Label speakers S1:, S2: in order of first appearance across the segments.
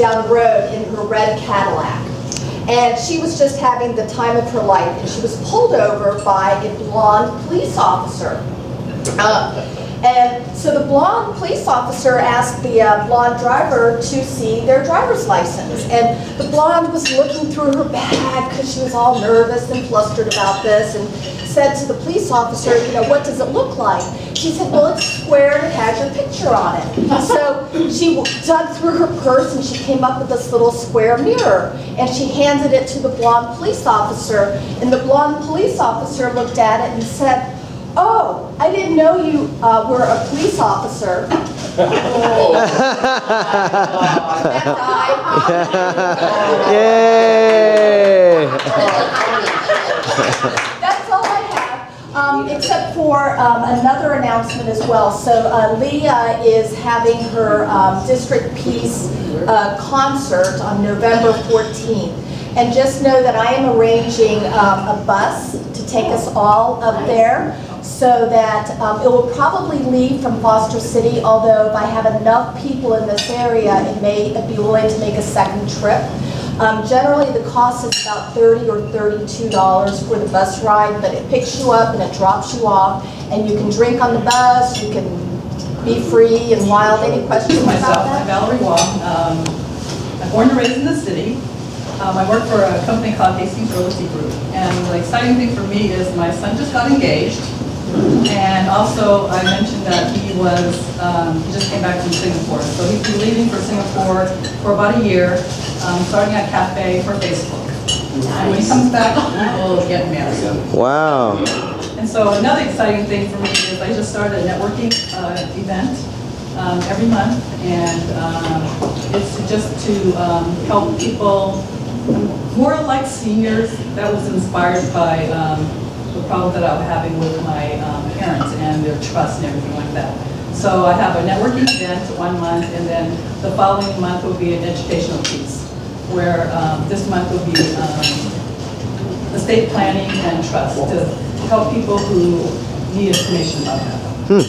S1: down the road in her red Cadillac. And she was just having the time of her life, and she was pulled over by a blonde police officer. And so the blonde police officer asked the blonde driver to see their driver's license. And the blonde was looking through her bag because she was all nervous and flustered about this, and said to the police officer, you know, what does it look like? She said, well, it's square and it has your picture on it. So she dug through her purse and she came up with this little square mirror, and she handed it to the blonde police officer. And the blonde police officer looked at it and said, oh, I didn't know you were a police officer.
S2: Yay!
S1: That's all I have, except for another announcement as well. So Leah is having her District Peace concert on November 14th. And just know that I am arranging a bus to take us all up there, so that it will probably leave from Foster City, although if I have enough people in this area, it may be willing to make a second trip. Generally, the cost is about $30 or $32 for the bus ride, but it picks you up and it drops you off, and you can drink on the bus, you can be free and wild. Any questions about that?
S3: I'm Valerie Wong. I'm born and raised in the city. I work for a company called Hastings Realty Group, and the exciting thing for me is my son just got engaged, and also I mentioned that he just came back from Singapore, so he'll be leaving for Singapore for about a year, starting at Cafe for Facebook. And when he comes back, we'll get married.
S2: Wow.
S3: And so another exciting thing for me is I just started a networking event every month, and it's just to help people, more like seniors. That was inspired by the problem that I'm having with my parents and their trust and everything like that. So I have a networking event 1 month, and then the following month will be an educational piece, where this month will be estate planning and trust, to help people who need information about that.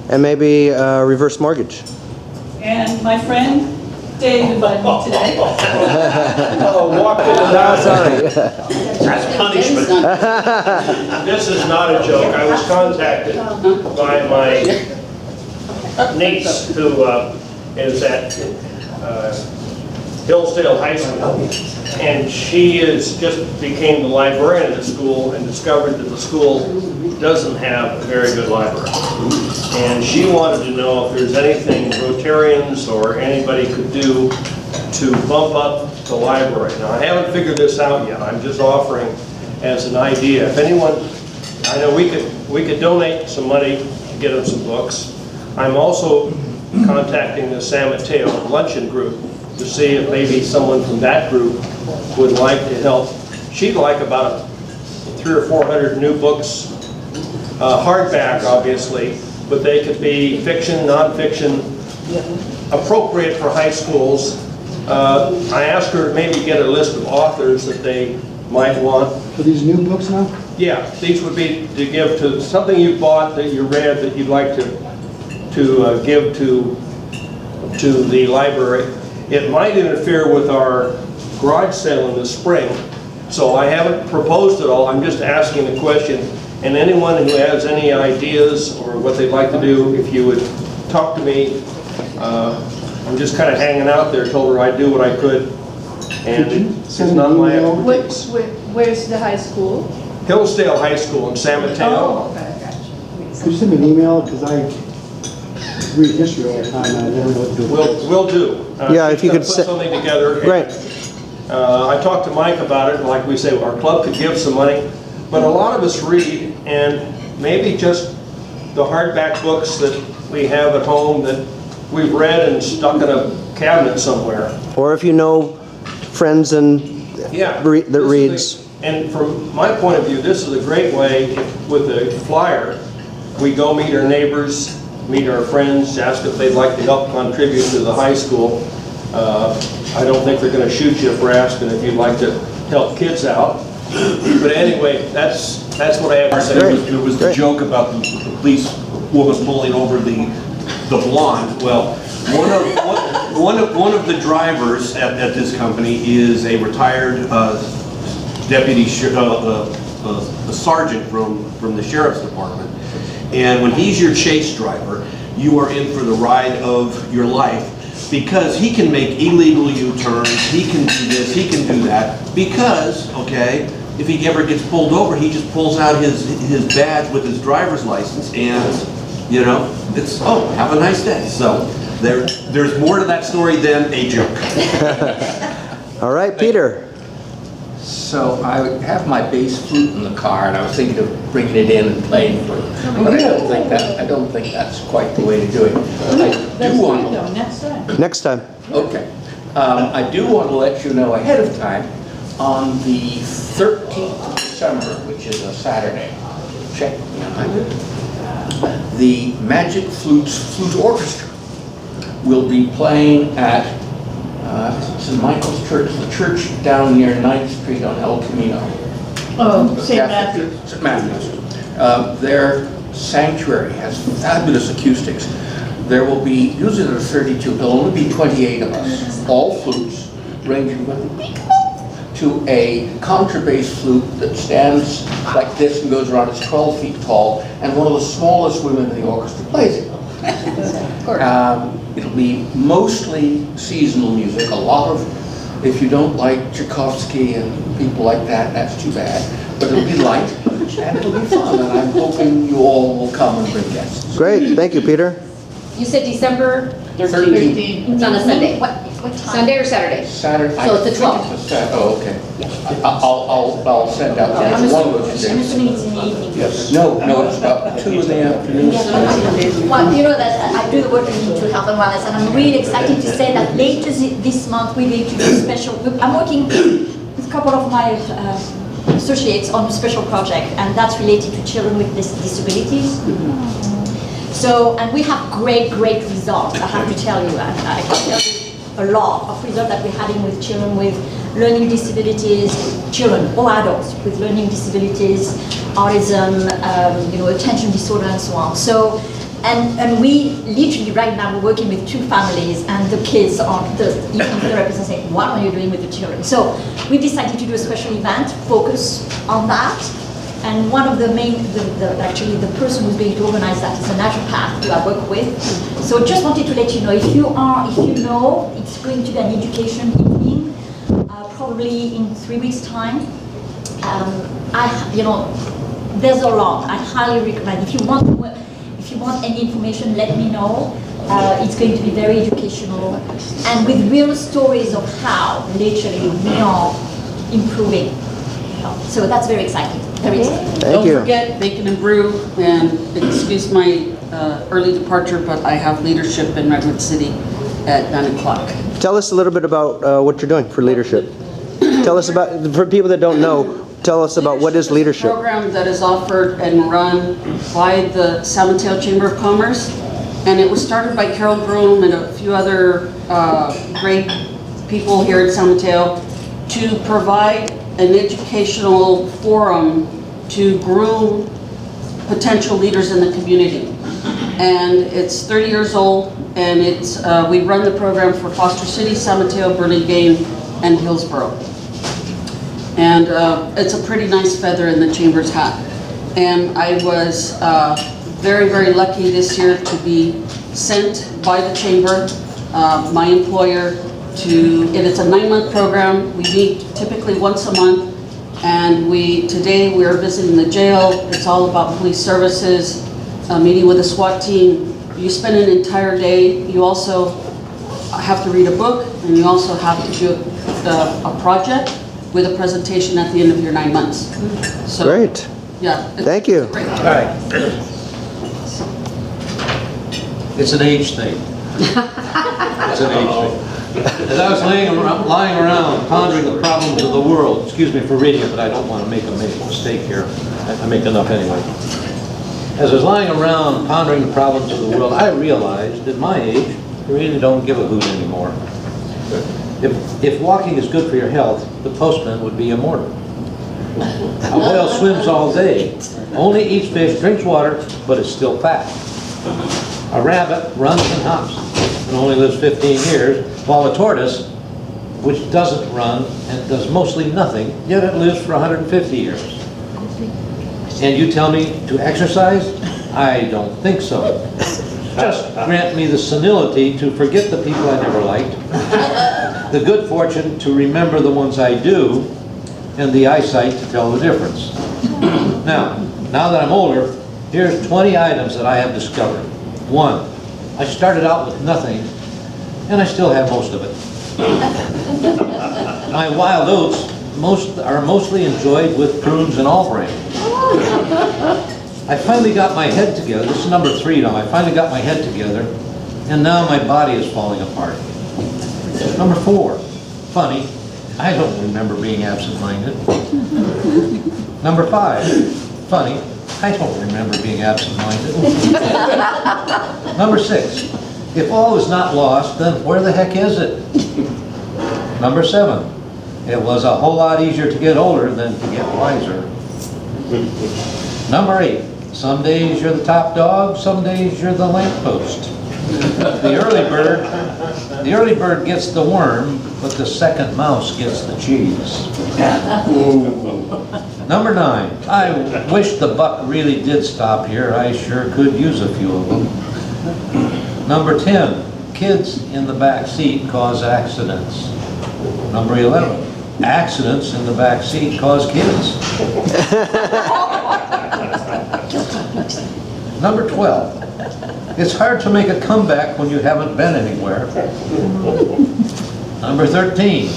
S2: And maybe reverse mortgage.
S3: And my friend Dave invited me today.
S4: Oh, walk in the
S2: No, sorry.
S4: That's punishment. This is not a joke. I was contacted by my niece, who is at Hillsdale High School, and she just became the librarian at the school and discovered that the school doesn't have a very good library. And she wanted to know if there's anything Rotarians or anybody could do to bump up the library. Now, I haven't figured this out yet. I'm just offering as an idea. If anyone, I know we could donate some money to get them some books. I'm also contacting the San Mateo luncheon group to see if maybe someone from that group would like to help. She'd like about 300 or 400 new books, hardback obviously, but they could be fiction, nonfiction, appropriate for high schools. I asked her to maybe get a list of authors that they might want.
S5: For these new books now?
S4: Yeah, these would be to give to something you bought that you read that you'd like to give to the library. It might interfere with our garage sale in the spring, so I haven't proposed it all. I'm just asking the question. And anyone who has any ideas or what they'd like to do, if you would talk to me. I'm just kind of hanging out there. Told her I'd do what I could, and it's not my expertise.
S6: Where's the high school?
S4: Hillsdale High School in San Mateo.
S6: Oh, okay, gotcha.
S5: Could you send me an email, because I read history all the time and I never know what to do.
S4: We'll do.
S2: Yeah, if you could
S4: put something together.
S2: Great.
S4: I talked to Mike about it, and like we say, our club could give some money, but a lot of us read, and maybe just the hardback books that we have at home that we've read and stuck in a cabinet somewhere.
S2: Or if you know friends and
S4: Yeah,
S2: that reads.
S4: And from my point of view, this is a great way, with the flyer, we go meet our neighbors, meet our friends, ask if they'd like to help contribute to the high school. I don't think they're going to shoot you for asking if you'd like to help kids out. But anyway, that's what I have to say.
S7: It was the joke about the police woman pulling over the blonde. Well, One of the drivers at this company is a retired deputy a sergeant from the sheriff's department. And when he's your chase driver, you are in for the ride of your life, because he can make illegal U-turns, he can do this, he can do that, because, okay, if he ever gets pulled over, he just pulls out his badge with his driver's license and, you know, it's, oh, have a nice day. So there's more to that story than a joke.
S2: All right, Peter.
S8: So I have my bass flute in the car, and I was thinking of bringing it in and playing for it. But I don't think that's quite the way to do it. I
S6: That's
S8: do
S6: good
S8: want
S6: though, next time.
S2: Next time.
S8: Okay. I do want to let you know ahead of time, on the 13th of December, which is a Saturday, check behind it, the Magic Flute Orchestra will be playing at St. Michael's Church, the church down near 9th Street on El Camino.
S6: Oh, St. Matthew.
S8: St. Matthew's. Their sanctuary has fabulous acoustics. There will be, usually there are 32, there'll only be 28 of us, all flutes, ranging from to a contrabass flute that stands like this and goes around, it's 12 feet tall, and one of the smallest women in the orchestra plays it. It'll be mostly seasonal music, a lot of, if you don't like Tchaikovsky and people like that, that's too bad, but it'll be light, and it'll be fun, and I'm hoping you all will come and bring guests.
S2: Great, thank you, Peter.
S9: You said December
S8: 13th.
S9: It's on a Sunday.
S1: What time?
S9: Sunday or Saturday?
S8: Saturday.
S9: So it's the 12th.
S8: Oh, okay. I'll send out one of those
S9: I'm
S8: days.
S9: assuming it's in the evening.
S8: Yes. No, it's about 2 in the afternoon.
S10: Well, you know that I do the work into health and wellness, and I'm really excited to say that later this month we're going to do a special. I'm working with a couple of my associates on a special project, and that's related to children with disabilities. So, and we have great results, I have to tell you. I can tell you a lot of results that we're having with children with learning disabilities, children or adults with learning disabilities, autism, attention disorder and so on. So, and we literally right now we're working with 2 families, and the kids are the therapists and saying, what are you doing with the children? So we decided to do a special event, focus on that. And one of the main, actually the person who's going to organize that is a naturopath who I work with. So just wanted to let you know, if you know, it's going to be an education evening, probably in 3 weeks' time. There's a lot. I highly recommend. If you want any information, let me know. It's going to be very educational and with real stories of how literally we are improving. So that's very exciting. Very exciting.
S2: Thank you.
S11: Don't forget Bacon and Brew, and excuse my early departure, but I have leadership in Redwood City at 9 o'clock.
S2: Tell us a little bit about what you're doing for leadership. Tell us about, for people that don't know, tell us about what is leadership.
S11: Program that is offered and run by the San Mateo Chamber of Commerce, and it was started by Carol Groom and a few other great people here at San Mateo to provide an educational forum to groom potential leaders in the community. And it's 30 years old, and it's we run the program for Foster City, San Mateo, Burlingame, and Hillsborough. And it's a pretty nice feather in the Chamber's hat. And I was very lucky this year to be sent by the Chamber, my employer, and it's a 9-month program. We meet typically once a month, and today we are visiting the jail. It's all about police services, meeting with a SWAT team. You spend an entire day. You also have to read a book, and you also have to do a project with a presentation at the end of your 9 months. So,
S2: great.
S11: Yeah.
S2: Thank you.
S11: Great.
S12: All right. It's an age thing. It's an age thing. As I was lying around pondering the problems of the world, excuse me for reading it, but I don't want to make a mistake here. I make enough anyway. As I was lying around pondering the problems of the world, I realized at my age, I really don't give a hoot anymore. If walking is good for your health, the postman would be immortal. A whale swims all day, only eats fish, drinks water, but is still fat. A rabbit runs and hops and only lives 15 years, while a tortoise, which doesn't run and does mostly nothing, yet it lives for 150 years. And you tell me to exercise? I don't think so. Just grant me the senility to forget the people I never liked, the good fortune to remember the ones I do, and the eyesight to tell the difference. Now that I'm older, here's 20 items that I have discovered. 1, I started out with nothing, and I still have most of it. My wild oats are mostly enjoyed with prunes and all grain. I finally got my head together. This is number 3 now. I finally got my head together, and now my body is falling apart. Number 4, funny, I don't remember being absent-minded. Number 5, funny, I don't remember being absent-minded. Number 6, if all is not lost, then where the heck is it? Number 7, it was a whole lot easier to get older than to get wiser. Number 8, some days you're the top dog, some days you're the lamppost. The early bird gets the worm, but the second mouse gets the cheese. Number 9, I wish the buck really did stop here. I sure could use a few of them. Number 10, kids in the back seat cause accidents. Number 11, accidents in the back seat cause kids. Number 12, it's hard to make a comeback when you haven't been anywhere. Number 13,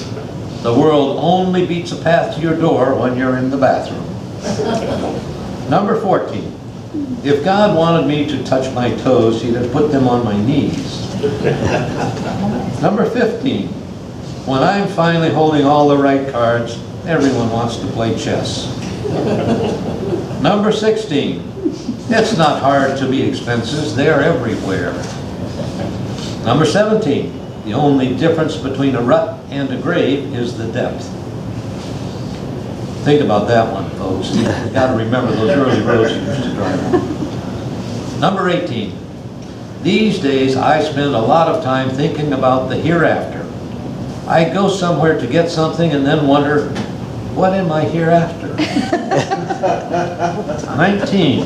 S12: the world only beats a path to your door when you're in the bathroom. Number 14, if God wanted me to touch my toes, he'd have put them on my knees. Number 15, when I'm finally holding all the right cards, everyone wants to play chess. Number 16, it's not hard to be expenses, they're everywhere. Number 17, the only difference between a rut and a grave is the depth. Think about that one, folks. You've got to remember those early roads you used to drive on. Number 18, these days I spend a lot of time thinking about the hereafter. I go somewhere to get something and then wonder, what am I hereafter? 19,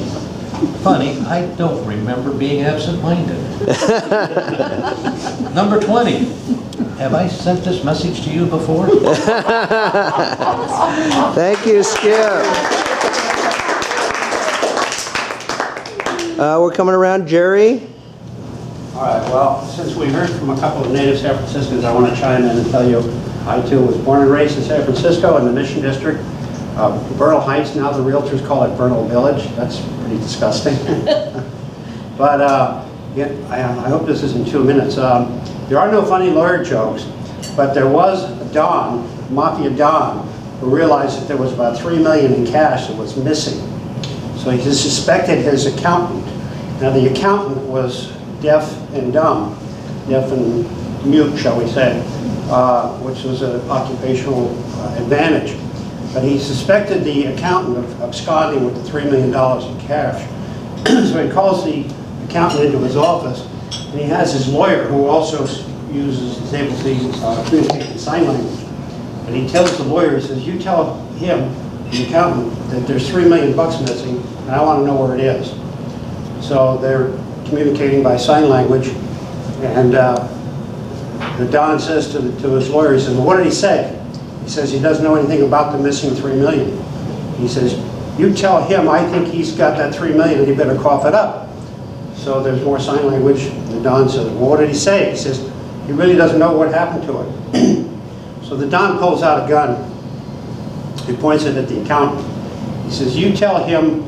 S12: funny, I don't remember being absent-minded. Number 20, have I sent this message to you before?
S2: Thank you, Skip. We're coming around, Jerry.
S13: All right, well, since we heard from a couple of native San Franciscans, I want to chime in and tell you, I too was born and raised in San Francisco in the Mission District. Vernal Heights, now the realtors call it Vernal Village. That's pretty disgusting. But yeah, I hope this isn't 2 minutes. There are no funny lawyer jokes, but there was a Don, Mafia Don, who realized that there was about $3 million in cash that was missing. So he suspected his accountant. Now the accountant was deaf and dumb, deaf and mute, shall we say, which was an occupational advantage. But he suspected the accountant of absconding with the $3 million in cash. So he calls the accountant into his office, and he has his lawyer, who also is able to communicate in sign language. And he tells the lawyer, he says, you tell him, the accountant, that there's $3 million missing, and I want to know where it is. So they're communicating by sign language, and the Don says to his lawyer, he says, well, what did he say? He says he doesn't know anything about the missing $3 million. He says, you tell him I think he's got that $3 million and he better cough it up. So there's more sign language. The Don says, well, what did he say? He says, he really doesn't know what happened to it. So the Don pulls out a gun. He points it at the accountant. He says, you tell him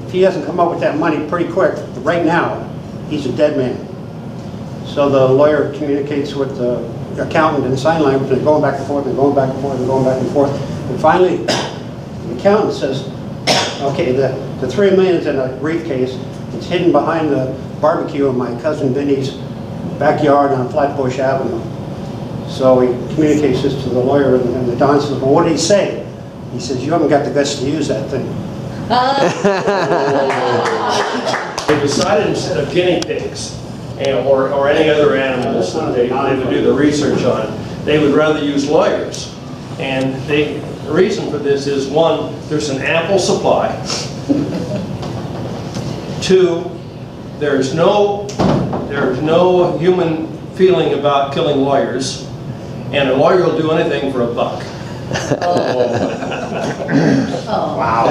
S13: if he doesn't come up with that money pretty quick, right now, he's a dead man. So the lawyer communicates with the accountant in sign language, and they're going back and forth, and going back and forth, and going back and forth. And finally, the accountant says, okay, the $3 million is in a briefcase. It's hidden behind the barbecue in my cousin Vinny's backyard on Flatbush Avenue. So he communicates this to the lawyer, and the Don says, well, what did he say? He says, you haven't got the guts to use that thing.
S4: they decided instead of guinea pigs or any other animals that they would do the research on, they would rather use lawyers. And the reason for this is, one, there's an ample supply. Two, there's no human feeling about killing lawyers, and a lawyer will do anything for $1.
S9: Oh.
S13: Wow.